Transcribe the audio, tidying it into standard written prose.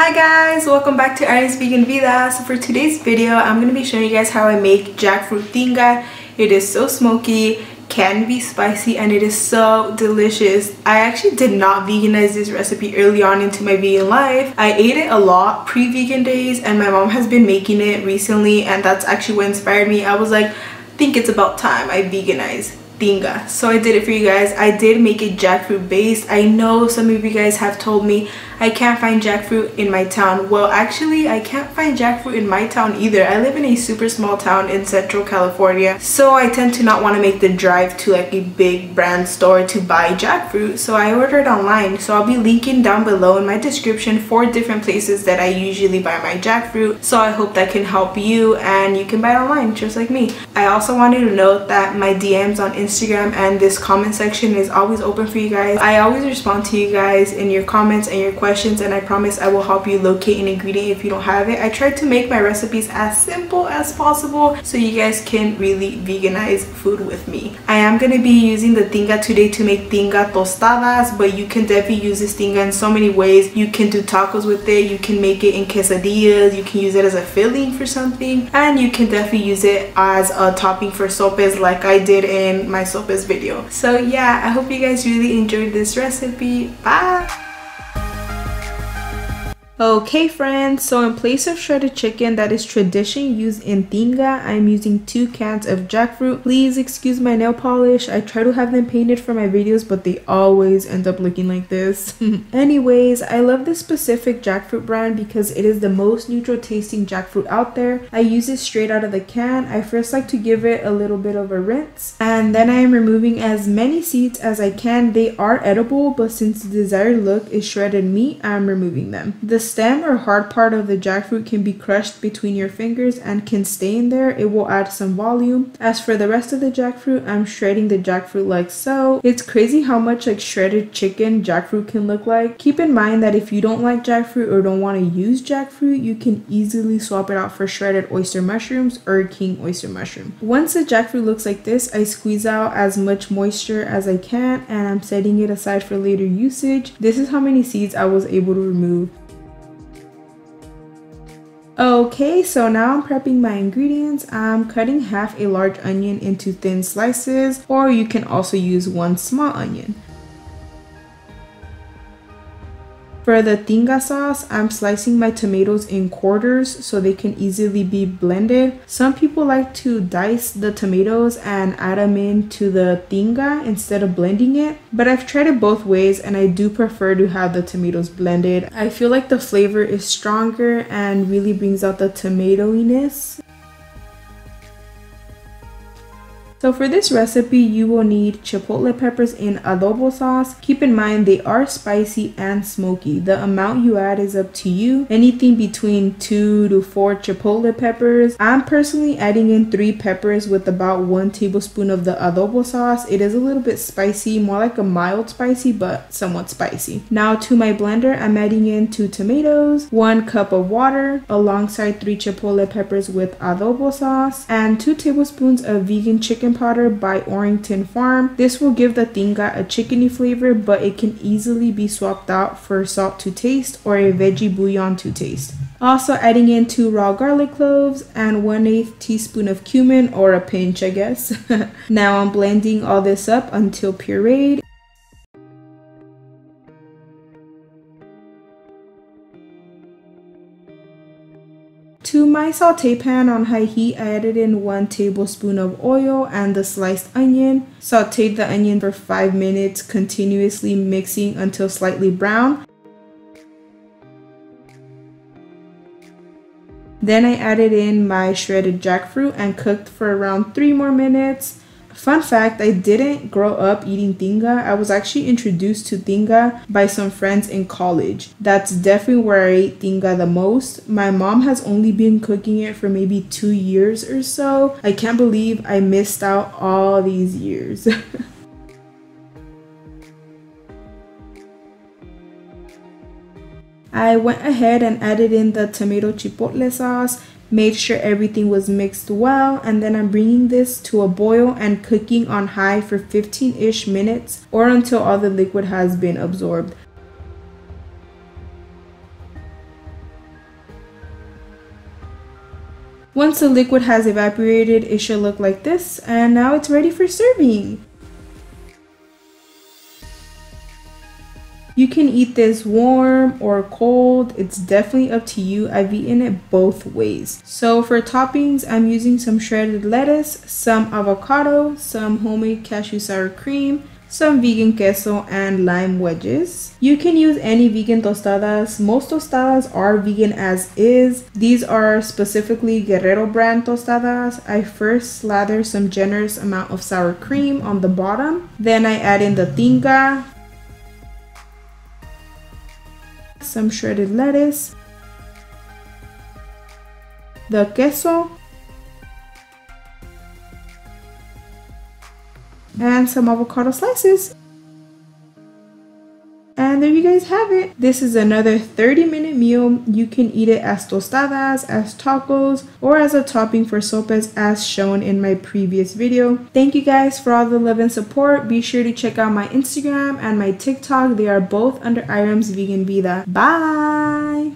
Hi guys, welcome back to Ari's Vegan Vida. So for today's video, I'm going to be showing you guys how I make jackfruit tinga. It is so smoky, can be spicy, and it is so delicious. I actually did not veganize this recipe early on into my vegan life. I ate it a lot pre-vegan days, and my mom has been making it recently, and that's actually what inspired me. I was like, I think it's about time I veganize tinga. So I did it for you guys. I did make it jackfruit based. I know some of you guys have told me I can't find jackfruit in my town. Well, actually, I can't find jackfruit in my town either. I live in a super small town in Central California, so I tend to not want to make the drive to like a big brand store to buy jackfruit, so I ordered online. So I'll be linking down below in my description 4 different places that I usually buy my jackfruit, so I hope that can help you and you can buy it online just like me. I also wanted to note that my DMs on Instagram and this comment section is always open for you guys. I always respond to you guys in your comments and your questions, and I promise I will help you locate an ingredient if you don't have it. I try to make my recipes as simple as possible so you guys can really veganize food with me. I am going to be using the tinga today to make tinga tostadas, but you can definitely use this tinga in so many ways. You can do tacos with it, you can make it in quesadillas, you can use it as a filling for something, and you can definitely use it as a topping for sopes like I did in my sopes video. So yeah, I hope you guys really enjoyed this recipe. Bye! Okay friends, so in place of shredded chicken that is traditionally used in tinga, I'm using 2 cans of jackfruit. Please excuse my nail polish. I try to have them painted for my videos, but they always end up looking like this. Anyways, I love this specific jackfruit brand because it is the most neutral tasting jackfruit out there. I use it straight out of the can. I first like to give it a little bit of a rinse, and then I am removing as many seeds as I can. They are edible, but since the desired look is shredded meat, I'm removing them. The stem or hard part of the jackfruit can be crushed between your fingers and can stay in there. It will add some volume. As for the rest of the jackfruit, I'm shredding the jackfruit like so. It's crazy how much like shredded chicken jackfruit can look like. Keep in mind that if you don't like jackfruit or don't want to use jackfruit, you can easily swap it out for shredded oyster mushrooms or king oyster mushroom. Once the jackfruit looks like this, I squeeze out as much moisture as I can, and I'm setting it aside for later usage. This is how many seeds I was able to remove. Okay, so now I'm prepping my ingredients. I'm cutting half a large onion into thin slices, or you can also use 1 small onion. For the tinga sauce, I'm slicing my tomatoes in quarters so they can easily be blended. Some people like to dice the tomatoes and add them into the tinga instead of blending it, but I've tried it both ways and I do prefer to have the tomatoes blended. I feel like the flavor is stronger and really brings out the tomatoiness. So for this recipe, you will need chipotle peppers in adobo sauce. Keep in mind they are spicy and smoky. The amount you add is up to you. Anything between 2 to 4 chipotle peppers. I'm personally adding in 3 peppers with about 1 tablespoon of the adobo sauce. It is a little bit spicy, more like a mild spicy, but somewhat spicy. Now to my blender, I'm adding in 2 tomatoes, 1 cup of water, alongside 3 chipotle peppers with adobo sauce, and 2 tablespoons of vegan chicken powder by Orrington Farm. This will give the tinga a chickeny flavor, but it can easily be swapped out for salt to taste or a veggie bouillon to taste. Also adding in 2 raw garlic cloves and 1/8 teaspoon of cumin, or a pinch I guess. Now I'm blending all this up until pureed. To my saute pan on high heat, I added in 1 tablespoon of oil and the sliced onion. Sauteed the onion for 5 minutes, continuously mixing until slightly brown. Then I added in my shredded jackfruit and cooked for around 3 more minutes. Fun fact, I didn't grow up eating tinga. I was actually introduced to tinga by some friends in college. That's definitely where I ate tinga the most. My mom has only been cooking it for maybe 2 years or so. I can't believe I missed out all these years. I went ahead and added in the tomato chipotle sauce, made sure everything was mixed well, and then I'm bringing this to a boil and cooking on high for 15-ish minutes or until all the liquid has been absorbed. Once the liquid has evaporated, it should look like this, and now it's ready for serving. You can eat this warm or cold, it's definitely up to you. I've eaten it both ways. So for toppings, I'm using some shredded lettuce, some avocado, some homemade cashew sour cream, some vegan queso, and lime wedges. You can use any vegan tostadas. Most tostadas are vegan as is. These are specifically Guerrero brand tostadas. I first slather some generous amount of sour cream on the bottom. Then I add in the tinga, some shredded lettuce, the queso, and some avocado slices. And there you guys have it. This is another 30-minute meal. You can eat it as tostadas, as tacos, or as a topping for sopes as shown in my previous video. Thank you guys for all the love and support. Be sure to check out my Instagram and my TikTok. They are both under Iram's Vegan Vida. Bye!